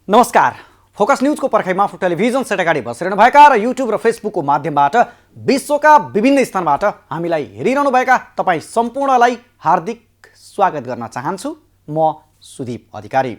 नमस्कार। फोकस न्यूजको पर्खाइमा आफू टेलिभिजन सेट अगाडि बसिरहनु भएका र युट्युब र फेसबुकको माध्यमबाट विश्वका विभिन्न स्थानबाट हामीलाई हेरिरहनु भएका तपाईँ सम्पूर्णलाई हार्दिक स्वागत गर्न चाहन्छु। म सुदीप अधिकारी।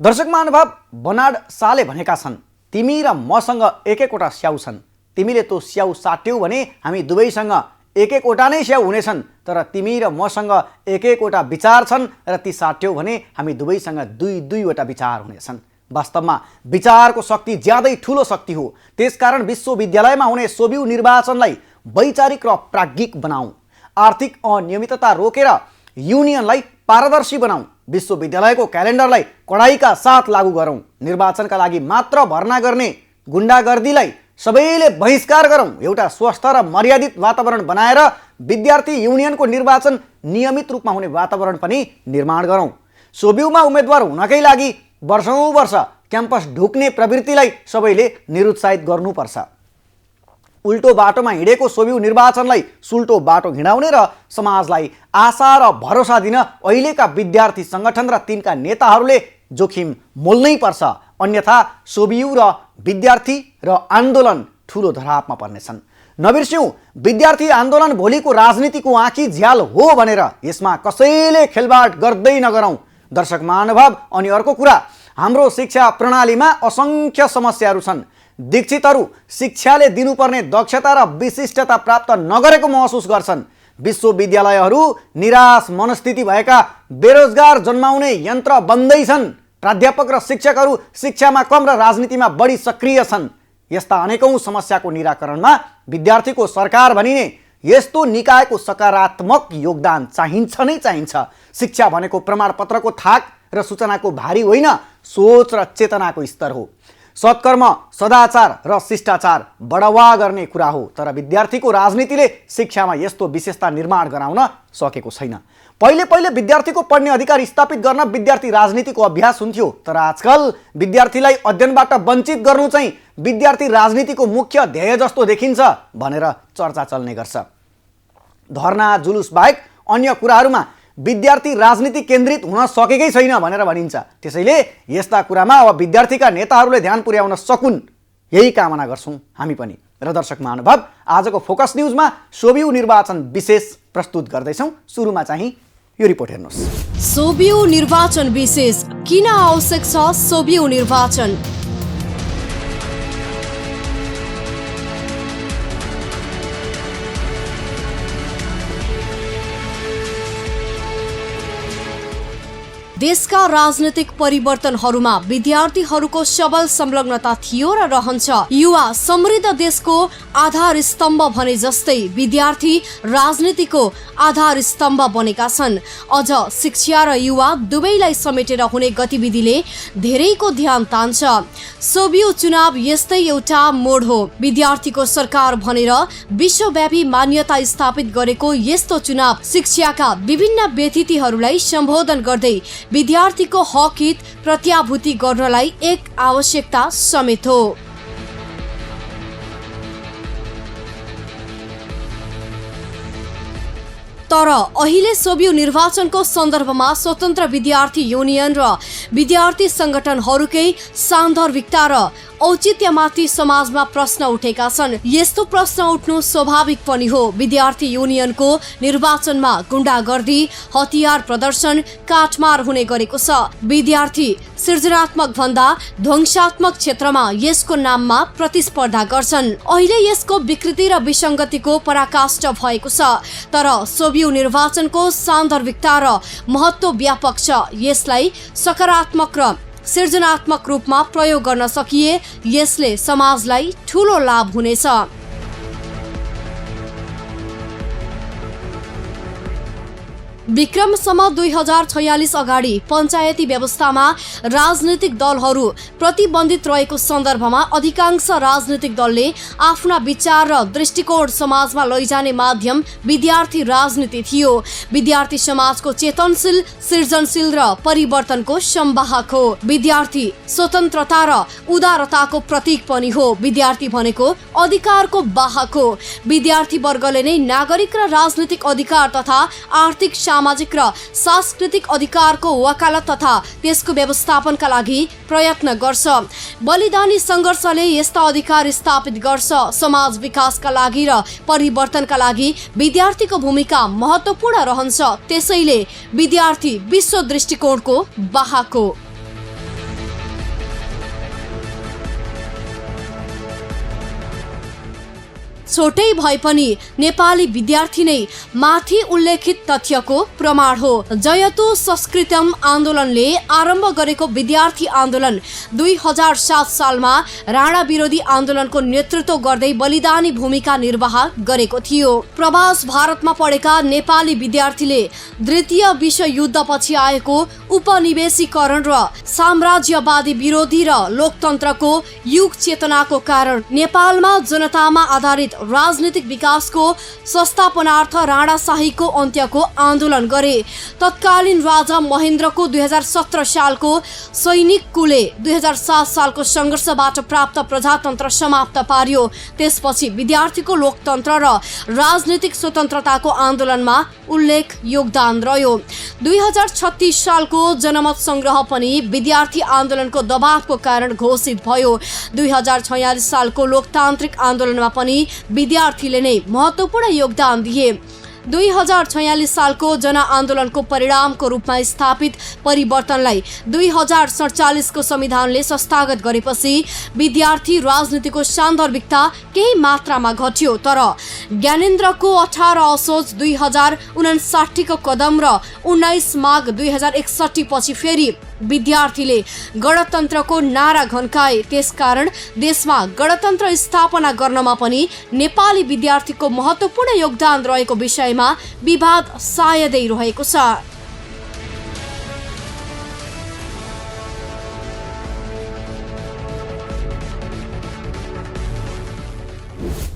दर्शक महानुभाव, बनाड शाहले भनेका छन्, तिमी र मसँग एक एकवटा स्याउ छन्। तिमीले त्यो स्याउ साट्यौ भने हामी दुवैसँग एक एकवटा नै स्याउ हुनेछन्, तर तिमी र मसँग एक एकवटा विचार छन् र ती साट्यौ भने हामी दुवैसँग दुई दुईवटा विचार हुनेछन्। वास्तवमा विचारको शक्ति ज्यादै ठुलो शक्ति हो। त्यसकारण विश्वविद्यालयमा हुने सोभिउ निर्वाचनलाई वैचारिक र प्राज्ञिक बनाऊ। आर्थिक अनियमितता रोकेर युनियनलाई पारदर्शी बनाऊ। विश्वविद्यालयको क्यालेन्डरलाई कडाइका साथ लागू गरौँ। निर्वाचनका लागि मात्र भर्ना गर्ने गुण्डागर्दीलाई सबैले बहिष्कार गरौँ। एउटा स्वस्थ र मर्यादित वातावरण बनाएर विद्यार्थी युनियनको निर्वाचन नियमित रूपमा हुने वातावरण पनि निर्माण गरौँ। सोभिउमा उम्मेदवार हुनकै लागि वर्षौं वर्ष क्याम्पस ढुक्ने प्रवृत्तिलाई सबैले निरुत्साहित गर्नुपर्छ। उल्टो बाटोमा हिँडेको सोभिउ निर्वाचनलाई सुल्टो बाटो हिँडाउने र समाजलाई आशा र भरोसा दिन अहिलेका विद्यार्थी सङ्गठन र तिनका नेताहरूले जोखिम मोल्नै पर्छ। अन्यथा सोभिउ र विद्यार्थी र आन्दोलन ठुलो धरापमा पर्नेछन्। नबिर्स्यौँ, विद्यार्थी आन्दोलन भोलिको राजनीतिको आँखी झ्याल हो भनेर यसमा कसैले खेलबाड गर्दै नगरौँ। दर्शक महानुभाव, अनि अर्को कुरा, हाम्रो शिक्षा प्रणालीमा असङ्ख्य समस्याहरू छन्। दीक्षितहरू शिक्षाले दिनुपर्ने दक्षता र विशिष्टता प्राप्त नगरेको महसुस गर्छन्। विश्वविद्यालयहरू निराश मनस्थिति भएका बेरोजगार जन्माउने यन्त्र बन्दै छन्। प्राध्यापक र शिक्षकहरू शिक्षामा कम र राजनीतिमा बढी सक्रिय छन्। यस्ता अनेकौं समस्याको निराकरणमा विद्यार्थीको सरकार भनिने यस्तो निकायको सकारात्मक योगदान चाहिन्छ नै चाहिन्छ। शिक्षा भनेको प्रमाणपत्रको थाक र सूचनाको भारी होइन, सोच र चेतनाको स्तर हो। सत्कर्म, सदाचार र शिष्टाचार बढावा गर्ने कुरा हो। तर विद्यार्थीको राजनीतिले शिक्षामा यस्तो विशेषता निर्माण गराउन सकेको छैन। पहिले पहिले विद्यार्थीको पढ्ने अधिकार स्थापित गर्न विद्यार्थी राजनीतिको अभ्यास हुन्थ्यो, तर आजकल विद्यार्थीलाई अध्ययनबाट वञ्चित गर्नु चाहिँ विद्यार्थी राजनीतिको मुख्य ध्येय जस्तो देखिन्छ भनेर चर्चा चल्ने गर्छ। धर्ना जुलुस बाहेक अन्य कुराहरूमा विद्यार्थी राजनीति केन्द्रित हुन सकेकै छैन भनेर भनिन्छ। त्यसैले यस्ता कुरामा अब विद्यार्थीका नेताहरूले ध्यान पुर्याउन सकुन्, यही कामना गर्छौँ हामी पनि। र दर्शक महानुभाव, आजको फोकस न्युजमा सोभिउ निर्वाचन विशेष प्रस्तुत गर्दैछौँ। सुरुमा चाहिँ यो रिपोर्ट हेर्नुहोस्। सोभिउ निर्वाचन विशेष किन आवश्यक छ? सोभिउ निर्वाचन देशका राजनीतिक परिवर्तनहरूमा विद्यार्थीहरूको सबल संलग्नता थियो र रहन्छ। युवा समृद्ध देशको आधार स्तम्भ भने जस्तै विद्यार्थी राजनीतिको आधार स्तम्भ बनेका छन्। अझ शिक्षा र युवा दुवैलाई समेटेर हुने गतिविधिले धेरैको ध्यान तान्छ। सोभिउ चुनाव यस्तै एउटा मोड हो। विद्यार्थीको सरकार भनेर विश्वव्यापी मान्यता स्थापित गरेको यस्तो चुनाव शिक्षाका विभिन्न व्यतिथिहरूलाई सम्बोधन गर्दै विद्यार्थीको हक हित प्रत्याभूति गर्नलाई एक आवश्यकता समेत हो। तर अहिले सोभिउ निर्वाचनको सन्दर्भमा स्वतन्त्र विद्यार्थी युनियन र विद्यार्थी संगठनहरूकै सान्दर्भिकता र औचित्यमाथि समाजमा प्रश्न उठेका छन्। यस्तो प्रश्न उठ्नु स्वाभाविक पनि हो। विद्यार्थी युनियनको निर्वाचनमा गुण्डागर्दी, हतियार प्रदर्शन, काटमार हुने गरेको छ। विद्यार्थी सृजनात्मक भन्दा ध्वंसात्मक क्षेत्रमा यसको नाममा प्रतिस्पर्धा गर्छन्। अहिले यसको विकृति र विसङ्गतिको पराकाष्ठ भएको छ। तर सोभिउ निर्वाचनको सान्दर्भिकता र महत्त्व व्यापक छ। यसलाई सकारात्मक र सृजनात्मक रूपमा प्रयोग गर्न सकिए यसले समाजलाई ठूलो लाभ हुनेछ। विक्रमसम्म 2046 अगाडि पञ्चायती व्यवस्थामा राजनीतिक दलहरू प्रतिबन्धित रहेको सन्दर्भमा अधिकांश राजनीतिक दलले आफ्ना विचार र दृष्टिकोण समाजमा लैजाने माध्यम विद्यार्थी राजनीति थियो। विद्यार्थी समाजको चेतनशील, सृजनशील र परिवर्तनको संवाहक हो। विद्यार्थी स्वतन्त्रता र उदारताको प्रतीक पनि हो। विद्यार्थी भनेको अधिकारको वाहक हो। विद्यार्थी वर्गले नै नागरिक र राजनीतिक अधिकार तथा आर्थिक सामाजिक र सांस्कृतिक अधिकारको वकालत तथा त्यसको व्यवस्थापनका लागि प्रयत्न गर्छ। बलिदानी सङ्घर्षले यस्ता अधिकार स्थापित गर्छ। समाज विकासका लागि र परिवर्तनका लागि विद्यार्थीको भूमिका महत्त्वपूर्ण रहन्छ। त्यसैले विद्यार्थी विश्व दृष्टिकोणको वाहक हो। छोटै भए पनि नेपाली विद्यार्थी नै माथि उल्लेखित तथ्यको प्रमाण हो। जयतु संस्कृतम आन्दोलनले आरम्भ गरेको विद्यार्थी आन्दोलन 2007 सालमा राणा विरोधी आन्दोलनको नेतृत्व गर्दै बलिदानी भूमिका निर्वाह गरेको थियो। प्रवास भारतमा पढेका नेपाली विद्यार्थीले द्वितीय विश्वयुद्धपछि आएको उपनिवेशीकरण र साम्राज्यवादी विरोधी र लोकतन्त्रको युग चेतनाको कारण नेपालमा जनतामा आधारित राजनीतिक विकासको संस्थापनार्थ राणाशाहीको अन्त्यको आन्दोलन गरे। तत्कालीन राजा महेन्द्रको 2017 सालको सैनिक कुले 2007 सालको सङ्घर्षबाट प्राप्त प्रजातन्त्र समाप्त पार्यो। त्यसपछि विद्यार्थीको लोकतन्त्र र राजनीतिक स्वतन्त्रताको आन्दोलनमा उल्लेख योगदान रह्यो। 2036 सालको जनमत संग्रह पनि विद्यार्थी आन्दोलनको दबावको कारण घोषित भयो। 2046 सालको लोकतान्त्रिक आन्दोलनमा पनि विद्यार्थीले नै महत्त्वपूर्ण योगदान दिए। 2046 सालको जनआन्दोलनको परिणामको रूपमा स्थापित परिवर्तनलाई 2047 को संविधानले संस्थागत गरेपछि विद्यार्थी राजनीतिको सान्दर्भिकता केही मात्रामा घट्यो। तर ज्ञानेन्द्रको 18 असोज 2059 को कदम र 19 माघ 2061 पछि फेरि विद्यार्थीले गणतन्त्रको नारा घन्काए। त्यसकारण देशमा गणतन्त्र स्थापना गर्नमा पनि नेपाली विद्यार्थीको महत्त्वपूर्ण योगदान रहेको विषयमा विवाद सायदै रहेको छ।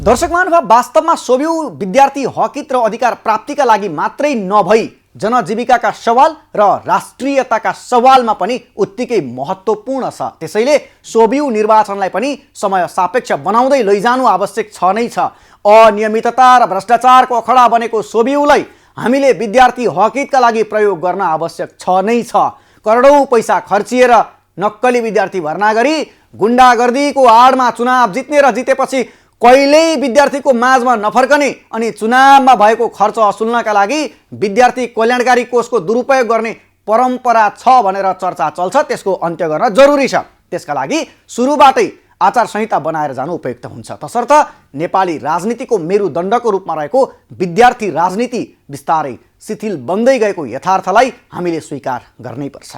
दर्शक महानुभाव, वास्तवमा सोभियु विद्यार्थी हकित र अधिकार प्राप्तिका लागि मात्रै नभई जनजीविकाका सवाल र राष्ट्रियताका सवालमा पनि उत्तिकै महत्त्वपूर्ण छ। त्यसैले सोभियु निर्वाचनलाई पनि समय सापेक्ष बनाउँदै लैजानु आवश्यक छ नै छ। अनियमितता र भ्रष्टाचारको अखडा बनेको सोभियुलाई हामीले विद्यार्थी हकितका लागि प्रयोग गर्न आवश्यक छ नै छ। करोडौँ पैसा खर्चिएर नक्कली विद्यार्थी भर्ना गरी गुण्डागर्दीको आडमा चुनाव जित्ने र जितेपछि कहिल्यै विद्यार्थीको माझमा नफर्कने अनि चुनावमा भएको खर्च असुल्नका लागि विद्यार्थी कल्याणकारी कोषको दुरुपयोग गर्ने परम्परा छ भनेर चर्चा चल्छ। त्यसको अन्त्य गर्न जरुरी छ। त्यसका लागि सुरुबाटै आचार संहिता बनाएर जानु उपयुक्त हुन्छ। तसर्थ नेपाली राजनीतिको मेरुदण्डको रूपमा रहेको विद्यार्थी राजनीति बिस्तारै शिथिल बन्दै गएको यथार्थलाई हामीले स्वीकार गर्नैपर्छ।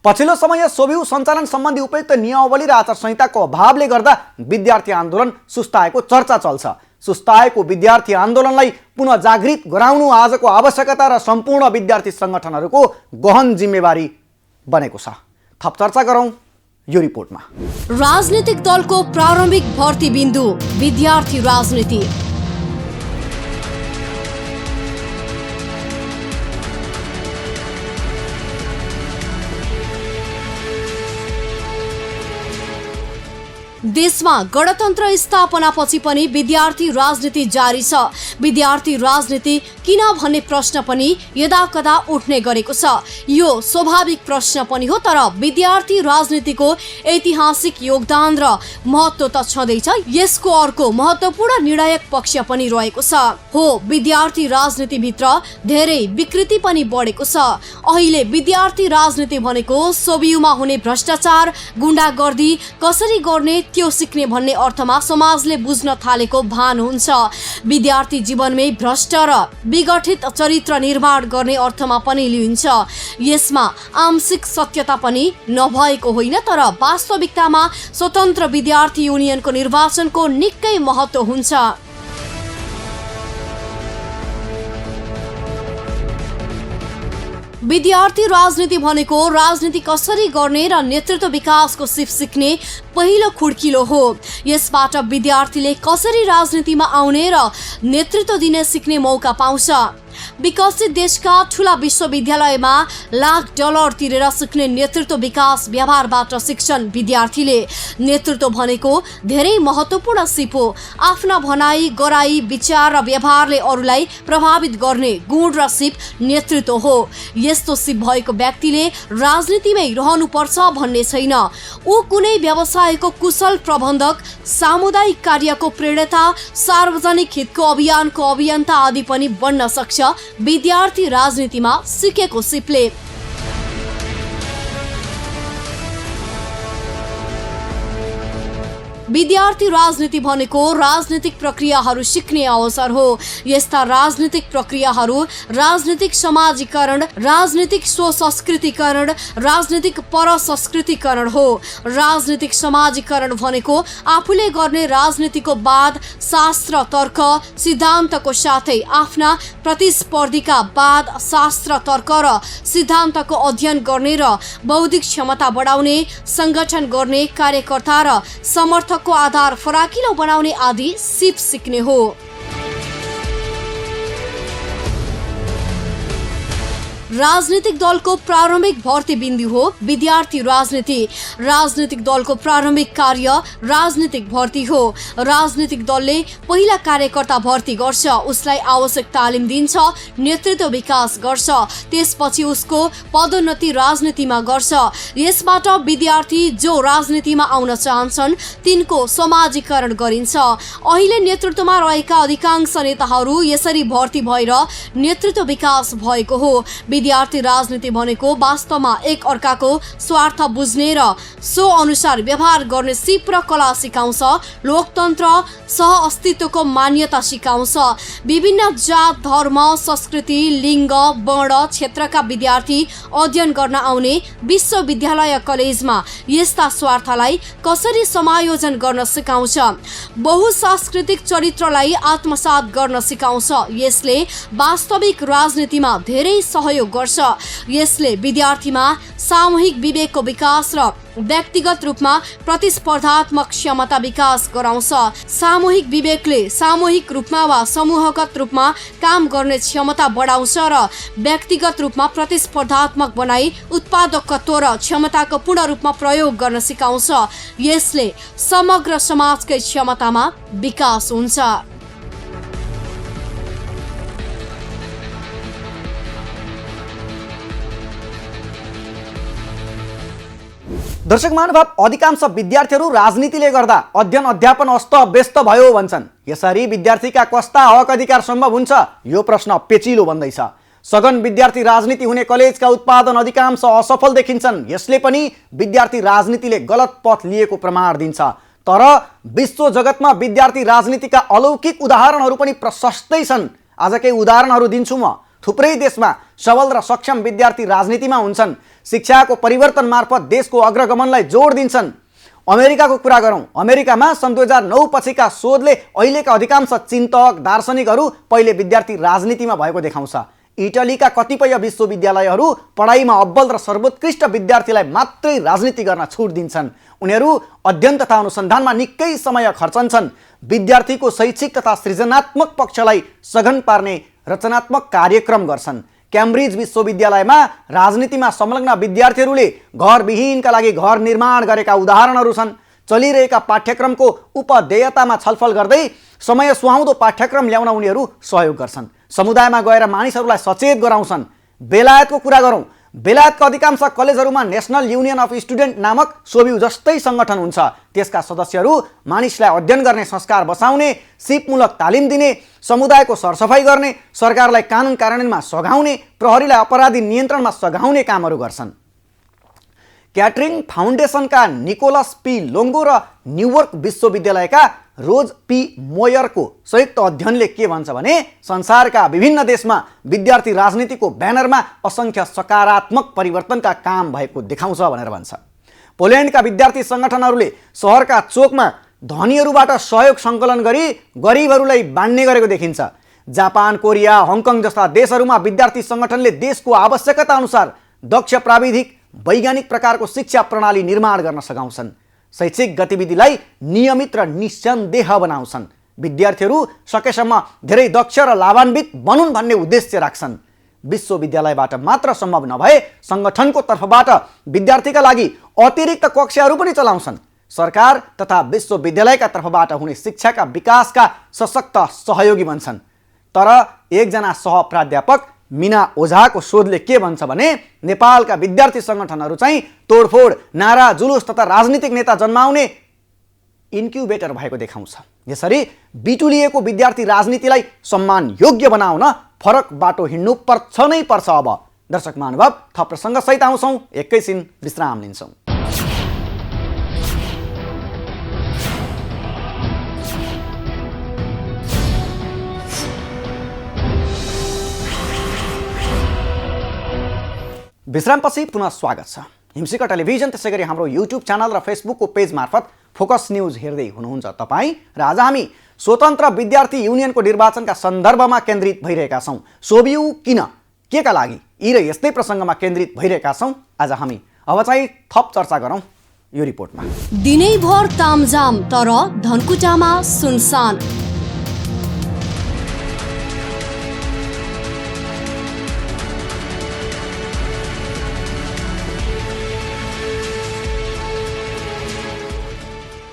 पछिल्लो समय सोभियु सञ्चालन सम्बन्धी उपयुक्त नियमावली र आचार संहिताको अभावले गर्दा विद्यार्थी आन्दोलन सुस्ताएको चर्चा चल्छ। सुस्ताएको विद्यार्थी आन्दोलनलाई पुनः जागृत गराउनु आजको आवश्यकता र सम्पूर्ण विद्यार्थी सङ्गठनहरूको गहन जिम्मेवारी बनेको छ। थप चर्चा गरौँ यो रिपोर्टमा। राजनीतिक दलको प्रारम्भिक भर्ती बिन्दु विद्यार्थी राजनीति। देशमा गणतन्त्र स्थापनापछि पनि विद्यार्थी राजनीति जारी छ। विद्यार्थी राजनीति किन भन्ने प्रश्न पनि यदाकदा उठ्ने गरेको छ। यो स्वाभाविक प्रश्न पनि हो, तर विद्यार्थी राजनीतिको ऐतिहासिक योगदान र महत्त्व त छँदैछ। यसको अर्को महत्त्वपूर्ण निर्णायक पक्ष पनि रहेको छ। हो, विद्यार्थी राजनीतिभित्र धेरै विकृति पनि बढेको छ। अहिले विद्यार्थी राजनीति भनेको सोभियुमा हुने भ्रष्टाचार, गुण्डागर्दी कसरी गर्ने त्यो सिक्ने भन्ने अर्थमा समाजले बुझ्न थालेको भान हुन्छ। विद्यार्थी जीवनमै भ्रष्ट र विघटित चरित्र निर्माण गर्ने अर्थमा पनि लिइन्छ। यसमा आंशिक सत्यता पनि नभएको होइन, तर वास्तविकतामा स्वतन्त्र विद्यार्थी युनियनको निर्वाचनको निकै महत्त्व हुन्छ। विद्यार्थी राजनीति भनेको राजनीति कसरी गर्ने र नेतृत्व विकासको सिप सिक्ने पहिलो खुड्किलो हो। यसबाट विद्यार्थीले कसरी राजनीतिमा आउने र नेतृत्व दिने सिक्ने मौका पाउँछ। विकसित देशका ठूला विश्वविद्यालयमा लाख डलर तिरेर सिक्ने नेतृत्व विकास व्यवहारबाट शिक्षण विद्यार्थीले। नेतृत्व भनेको धेरै महत्त्वपूर्ण सिप हो। आफ्ना भनाइ, गराइ, विचार र व्यवहारले अरूलाई प्रभावित गर्ने गुण र सिप नेतृत्व हो। यस्तो सिप भएको व्यक्तिले राजनीतिमै रहनुपर्छ भन्ने छैन। ऊ कुनै व्यवसायको कुशल प्रबन्धक, सामुदायिक कार्यको प्रेरता, सार्वजनिक हितको अभियानको अभियन्ता आदि पनि बन्न सक्छ विद्यार्थी राजनीतिमा सिकेको सिपले। विद्यार्थी राजनीति भनेको राजनीतिक प्रक्रियाहरू सिक्ने अवसर हो। यस्ता राजनीतिक प्रक्रियाहरू राजनीतिक समाजीकरण, राजनीतिक स्वसंस्कृतिकरण, राजनीतिक परसंस्कृतिकरण हो। राजनीतिक समाजीकरण भनेको आफूले गर्ने राजनीतिको वाद, शास्त्र, तर्क, सिद्धान्तको साथै आफ्ना प्रतिस्पर्धीका वाद, शास्त्र, तर्क र सिद्धान्तको अध्ययन गर्ने र बौद्धिक क्षमता बढाउने, संगठन गर्ने, कार्यकर्ता र समर्थक को आधार फराकिलो बनाउने आदि सिप सिक्ने हो। राजनीतिक दलको प्रारम्भिक भर्ती बिन्दु हो विद्यार्थी राजनीति। राजनीतिक दलको प्रारम्भिक कार्य राजनीतिक भर्ती हो। राजनीतिक दलले पहिला कार्यकर्ता भर्ती गर्छ, उसलाई आवश्यक तालिम दिन्छ, नेतृत्व विकास गर्छ, त्यसपछि उसको पदोन्नति राजनीतिमा गर्छ। यसबाट विद्यार्थी जो राजनीतिमा आउन चाहन्छन् तिनको समाजीकरण गरिन्छ। अहिले नेतृत्वमा रहेका अधिकांश नेताहरू यसरी भर्ती भएर नेतृत्व विकास भएको हो। विद्यार्थी राजनीति भनेको वास्तवमा एक अर्काको स्वार्थ बुझ्ने र सो अनुसार व्यवहार गर्ने सिप र कला सिकाउँछ। लोकतन्त्र, सहअस्तित्वको मान्यता सिकाउँछ। विभिन्न जात, धर्म, संस्कृति, लिङ्ग, वर्ण, क्षेत्रका विद्यार्थी अध्ययन गर्न आउने विश्वविद्यालय कलेजमा यस्ता स्वार्थलाई कसरी समायोजन गर्न सिकाउँछ। बहुसांस्कृतिक चरित्रलाई आत्मसात गर्न सिकाउँछ। यसले वास्तविक राजनीतिमा धेरै सहयोग गर्छ। यसले विद्यार्थीमा सामूहिक विवेकको विकास र व्यक्तिगत रूपमा प्रतिस्पर्धात्मक क्षमता विकास गराउँछ। सामूहिक विवेकले सामूहिक रूपमा वा समूहगत रूपमा काम गर्ने क्षमता बढाउँछ र व्यक्तिगत रूपमा प्रतिस्पर्धात्मक बनाई उत्पादकत्व र क्षमताको पूर्ण रूपमा प्रयोग गर्न सिकाउँछ। यसले समग्र समाजकै क्षमतामा विकास हुन्छ। दर्शक महानुभाव, अधिकांश विद्यार्थीहरू राजनीतिले गर्दा अध्ययन अध्यापन अस्त-व्यस्त भयो भन्छन्। यसरी विद्यार्थीका कस्ता हक अधिकार सम्भव हुन्छ, यो प्रश्न पेचिलो बन्दैछ। सघन विद्यार्थी राजनीति हुने कलेजका उत्पादन अधिकांश असफल देखिन्छन्। यसले पनि विद्यार्थी राजनीतिले गलत पथ लिएको प्रमाण दिन्छ। तर विश्व जगतमा विद्यार्थी राजनीतिका अलौकिक उदाहरणहरू पनि प्रशस्तै छन्। आज केही उदाहरणहरू दिन्छु म। थुप्रै देशमा सबल र सक्षम विद्यार्थी राजनीतिमा हुन्छन्। शिक्षाको परिवर्तन मार्फत देशको अग्रगमनलाई जोड दिन्छन्। अमेरिकाको कुरा गरौँ। अमेरिकामा सन् 2009 पछिका शोधले अहिलेका अधिकांश चिन्तक, दार्शनिकहरू पहिले विद्यार्थी राजनीतिमा भएको देखाउँछ। इटलीका कतिपय विश्वविद्यालयहरू पढाइमा अब्बल र सर्वोत्कृष्ट विद्यार्थीलाई मात्रै राजनीति गर्न छुट दिन्छन्। उनीहरू अध्ययन तथा अनुसन्धानमा निकै समय खर्चन्छन्। विद्यार्थीको शैक्षिक तथा सृजनात्मक पक्षलाई सघन पार्ने रचनात्मक कार्यक्रम गर्छन्। क्याम्ब्रिज विश्वविद्यालयमा राजनीतिमा संलग्न विद्यार्थीहरूले घरविहीनका लागि घर निर्माण गरेका उदाहरणहरू छन्। चलिरहेका पाठ्यक्रमको उपदेयतामा छलफल गर्दै समय सुहाउँदो पाठ्यक्रम ल्याउन उनीहरू सहयोग गर्छन्। समुदायमा गएर मानिसहरूलाई सचेत गराउँछन्। बेलायतको कुरा गरौँ। बेलायतका अधिकांश कलेजहरूमा नेसनल युनियन अफ स्टुडेन्ट नामक सोभिउ जस्तै सङ्गठन हुन्छ। त्यसका सदस्यहरू मानिसलाई अध्ययन गर्ने संस्कार बसाउने, सिपमूलक तालिम दिने, समुदायको सरसफाइ गर्ने, सरकारलाई कानुन कार्यान्वयनमा सघाउने, प्रहरीलाई अपराधी नियन्त्रणमा सघाउने कामहरू गर्छन्। क्याटरिङ फाउन्डेसनका निकोलस पी लोङ्गो र न्युयोर्क विश्वविद्यालयका रोज पी मोयरको संयुक्त अध्ययनले के भन्छ भने संसारका विभिन्न देशमा विद्यार्थी राजनीतिको ब्यानरमा असङ्ख्य सकारात्मक परिवर्तनका काम भएको देखाउँछ भनेर भन्छ। पोल्यान्डका विद्यार्थी सङ्गठनहरूले सहरका चोकमा धनीहरूबाट सहयोग सङ्कलन गरी गरिबहरूलाई बाँड्ने गरेको देखिन्छ। जापान, कोरिया, हङकङ जस्ता देशहरूमा विद्यार्थी सङ्गठनले देशको आवश्यकता अनुसार दक्ष प्राविधिक वैज्ञानिक प्रकारको शिक्षा प्रणाली निर्माण गर्न सघाउँछन्। शैक्षिक गतिविधिलाई नियमित र निस्सन्देह बनाउँछन्। विद्यार्थीहरू सकेसम्म धेरै दक्ष र लाभान्वित बनुन् भन्ने उद्देश्य राख्छन्। विश्वविद्यालयबाट मात्र सम्भव नभए सङ्गठनको तर्फबाट विद्यार्थीका लागि अतिरिक्त कक्षाहरू पनि चलाउँछन्। सरकार तथा विश्वविद्यालयका तर्फबाट हुने शिक्षाका विकासका सशक्त सहयोगी बन्छन्। तर एकजना सहप्राध्यापक मीना ओझाको शोधले के भन्छ भने नेपालका विद्यार्थी सङ्गठनहरू चाहिँ तोडफोड, नारा, जुलुस तथा राजनीतिक नेता जन्माउने इन्क्युबेटर भएको देखाउँछ। यसरी बिटुलिएको विद्यार्थी राजनीतिलाई सम्मान योग्य बनाउन फरक बाटो हिँड्नु पर्छ नै पर्छ। अब दर्शक महानुभाव, थप प्रसङ्गसहित आउँछौँ, एकैछिन विश्राम लिन्छौँ। विश्रामपछि पुनः स्वागत छ। हिमशिखा टेलिभिजन त्यसै गरी हाम्रो युट्युब च्यानल र फेसबुकको पेज मार्फत फोकस न्युज हेर्दै हुनुहुन्छ तपाईँ र आज हामी स्वतन्त्र विद्यार्थी युनियनको निर्वाचनका सन्दर्भमा केन्द्रित भइरहेका छौँ। सोभियु किन, केका लागि, यी र यस्तै प्रसङ्गमा केन्द्रित भइरहेका छौँ। आज हामी अब चाहिँ थप चर्चा गरौँ यो रिपोर्टमा। दिनैभर तामझाम तर धनकुटामा सुनसान।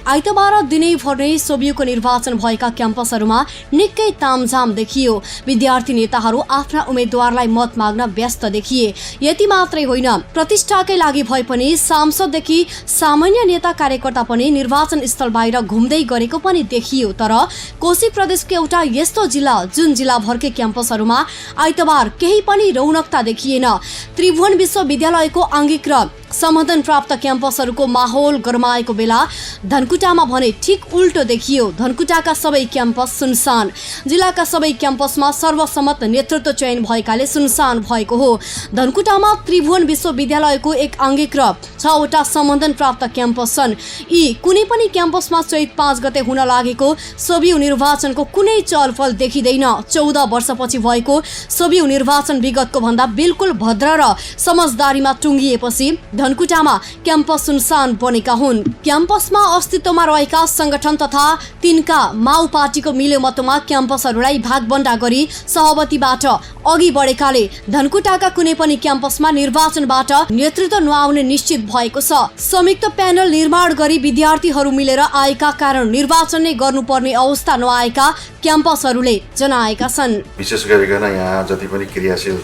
आइतबार दिनैभर नै सोभियुको निर्वाचन भएका क्याम्पसहरूमा निकै तामझाम देखियो। विद्यार्थी नेताहरू आफ्ना उम्मेद्वारलाई मत माग्न व्यस्त देखिए। यति मात्रै होइन, प्रतिष्ठाकै लागि भए पनि सांसददेखि सामान्य नेता कार्यकर्ता पनि निर्वाचन स्थल बाहिर घुम्दै गरेको पनि देखियो। तर कोशी प्रदेशको एउटा यस्तो जिल्ला जुन जिल्लाभरकै क्याम्पसहरूमा आइतबार केही पनि रौनकता देखिएन। त्रिभुवन विश्वविद्यालयको आङ्गिक र समाधान प्राप्त क्याम्पसहरूको माहौल गरमाएको बेला धनकुटामा भने ठिक उल्टो देखियो। धनकुटाका सबै क्याम्पस सुनसान। जिल्लाका सबै क्याम्पसमा सर्वसम्मत नेतृत्व चयन भएकाले सुनसान भएको हो। धनकुटामा त्रिभुवन विश्वविद्यालयको एक आङ्गिक र 6वटा समाधान प्राप्त क्याम्पस छन्। यी कुनै पनि क्याम्पसमा चैत 5 गते हुन लागेको सोभियु निर्वाचनको कुनै चलफल देखिँदैन। 14 वर्षपछि भएको सोभियु निर्वाचन विगतको भन्दा बिल्कुल भद्र र समझदारीमा टुङ्गिएपछि धनकुटामा क्याम्पस सुनसान बनेका हुन्। क्याम्पसमा अस्तित्वमा रहेका संगठन तथा तिनका माओ पार्टीको मिलेमतोमा क्याम्पसहरूलाई भागबण्डा गरी सहमतिबाट अघि बढेकाले धनकुटाका कुनै पनि क्याम्पसमा निर्वाचनबाट नेतृत्व नआउने निश्चित भएको छ। संयुक्त प्यानल निर्माण गरी विद्यार्थीहरू मिलेर आएका कारण निर्वाचन नै गर्नुपर्ने अवस्था नआएका क्याम्पसहरूले जनाएका छन्। विशेष गरिकन यहाँ जति पनि क्रियाशील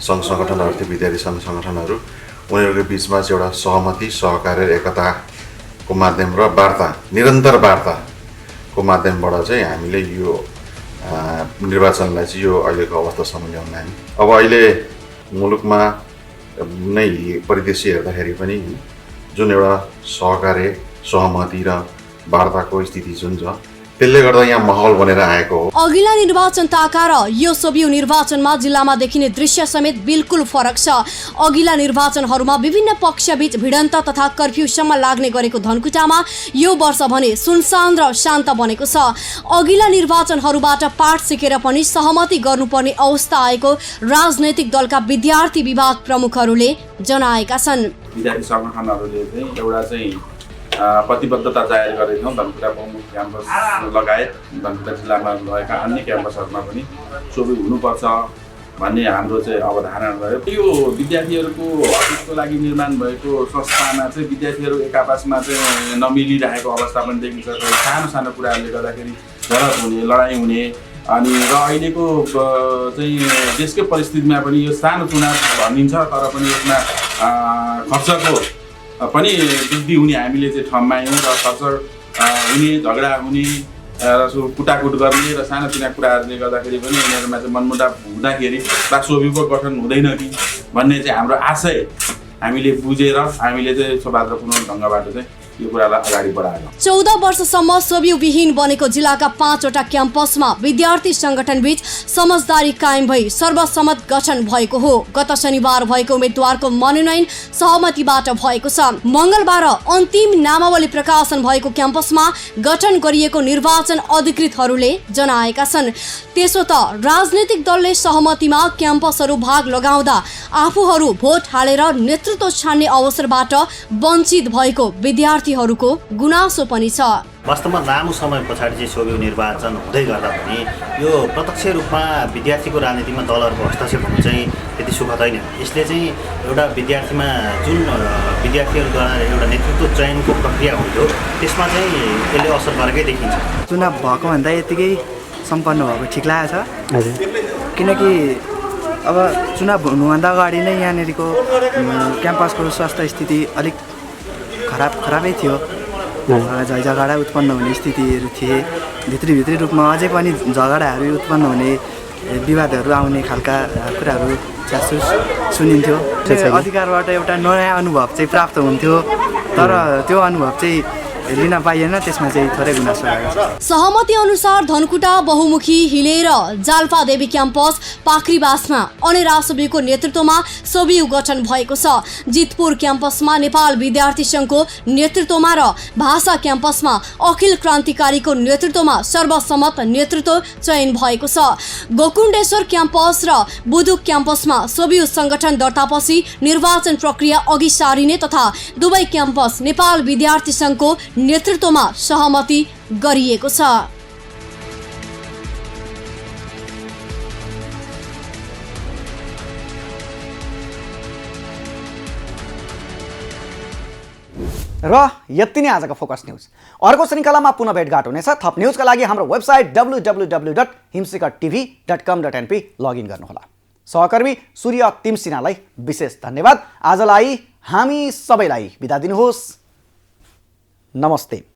सङ्घ सङ्गठनहरू थियो, विद्यार्थी सङ्घ सङ्गठनहरू, उनीहरूको बिचमा चाहिँ एउटा सहमति, सहकार्य, एकताको माध्यम र वार्ता, निरन्तर वार्ताको माध्यमबाट चाहिँ हामीले यो निर्वाचनलाई चाहिँ यो अहिलेको अवस्थासम्म ल्याउन हामी। अब अहिले मुलुकमा नै परिदृश्य हेर्दाखेरि पनि जुन एउटा सहकार्य, सहमति र वार्ताको स्थिति जुन छ, त्यसले गर्दा यहाँ माहौल बनेर आएको हो। अघिल्ला निर्वाचन ताका र यो सोभियु निर्वाचनमा जिल्लामा देखिने दृश्य समेत बिल्कुल फरक छ। अघिल्ला निर्वाचनहरूमा विभिन्न पक्षबीच भिडन्त तथा कर्फ्युसम्म लाग्ने गरेको धनकुटामा यो वर्ष भने सुनसान र शान्त बनेको छ। अघिल्ला निर्वाचनहरूबाट पाठ सिकेर पनि सहमति गर्नुपर्ने अवस्था आएको राजनैतिक दलका विद्यार्थी विभाग प्रमुखहरूले जनाएका छन्। विद्यार्थी सङ्गठनहरूले चाहिँ एउटा चाहिँ प्रतिबद्धता जाहेर गरेका छौँ। धनकुटा प्रमुख क्याम्पस लगायत धनकुटा जिल्लामा रहेका अन्य क्याम्पसहरूमा पनि सोभियु हुनुपर्छ भन्ने हाम्रो चाहिँ अवधारणा रह्यो। यो विद्यार्थीहरूको हकको लागि निर्माण भएको संस्थामा चाहिँ विद्यार्थीहरू एक आपसमा चाहिँ नमिलिरहेको अवस्था पनि देखिन्छ। सानो सानो कुराहरूले गर्दाखेरि झडप हुने, लडाइँ हुने, अनि र अहिलेको चाहिँ देशकै परिस्थितिमा पनि यो सानो चुनाव भनिन्छ तर पनि यसमा खर्चको पनि वृद्धि हुने हामीले चाहिँ ठम्मायौँ र खर्च हुने, झगडा हुने र कुटाकुट गर्ने र सानातिना कुराहरूले गर्दाखेरि पनि उनीहरूमा चाहिँ मनमुटाव हुँदाखेरि सोभियुको गठन हुँदैन कि भन्ने चाहिँ हाम्रो आशय हामीले बुझेर हामीले चाहिँ सौहार्दपूर्ण ढङ्गबाट चाहिँ यो कुरालाई अगाडि बढायो। 14 वर्षसम्म सोभियु विहीन बनेको जिल्लाका 5वटा क्याम्पसमा विद्यार्थी संगठन बीच समझदारी कायम भई सर्वसम्मत गठन भएको हो। गत शनिबार भएको उम्मेद्वारको मनोनयन सहमतिबाट भएको छ। मंगलबार अन्तिम नामावली प्रकाशन भएको क्याम्पसमा गठन गरिएको निर्वाचन अधिकृतहरूले जनाएका छन्। त्यसो त राजनीतिक दलले सहमतिमा क्याम्पसहरू भाग लगाउँदा आफूहरू भोट हालेर नेतृत्व छान्ने अवसरबाट वञ्चित भएको विद्यार्थीहरूको गुनासो पनि छ। वास्तवमा लामो समय पछाडि चाहिँ सोभियत निर्वाचन हुँदै गर्दा पनि यो प्रत्यक्ष रूपमा विद्यार्थीको राजनीतिमा दलहरूको हस्तक्षेप हुनु चाहिँ त्यति सुखद होइन। यसले चाहिँ एउटा विद्यार्थीमा जुन विद्यार्थीहरूद्वारा एउटा नेतृत्व चयनको प्रक्रिया हुन्थ्यो त्यसमा चाहिँ यसले असर गरेकै देखिन्छ। चुनाव भएको भन्दा यतिकै सम्पन्न भएको ठिक लागेको छ, किनकि अब चुनाव हुनुभन्दा अगाडि नै यहाँनिरको क्याम्पसको स्वास्थ्य स्थिति अलिक खराबै थियो। झैझगडा उत्पन्न हुने स्थितिहरू थिए, भित्री रूपमा अझै पनि झगडाहरू उत्पन्न हुने, विवादहरू आउने खालका कुराहरू सुनिन्थ्यो। अधिकारबाट एउटा नयाँ अनुभव चाहिँ प्राप्त हुन्थ्यो, तर त्यो अनुभव चाहिँ लिन पाइएन, त्यसमा चाहिँ थोरै गुनासो लाग्यो। सहमति अनुसार धनकुटा बहुमुखी हिलेर जाल्पा देवी क्याम्पस पाखरीबासमा अनेरा सोबिको नेतृत्वमा सोबियु गठन भएको छ। जितपुर क्याम्पसमा नेपाल विद्यार्थी संघको नेतृत्वमा र भाषा क्याम्पसमा अखिल क्रान्तिकारीको नेतृत्वमा सर्वसम्मत नेतृत्व चयन भएको छ। गोकुण्डेश्वर क्याम्पस र बुधुक क्याम्पसमा सोबियु संगठन दर्तापछि निर्वाचन प्रक्रिया अघि सारिने तथा दुवै क्याम्पस नेपाल विद्यार्थी संघको नेतृत्वमा सहमति गरिएको छ। र यति नै आजको फोकस न्यूज। अर्को श्रृङ्खलामा पुनः भेटघाट हुनेछ। थप न्यूजका लागि हाम्रो वेबसाइट www.himsikar.tv.com.np लगइन गर्नुहोला। सहकर्मी सूर्य तिमसिनालाई विशेष धन्यवाद। आजलाई हामी सबैलाई बिदा दिनुहोस्। नमस्ते।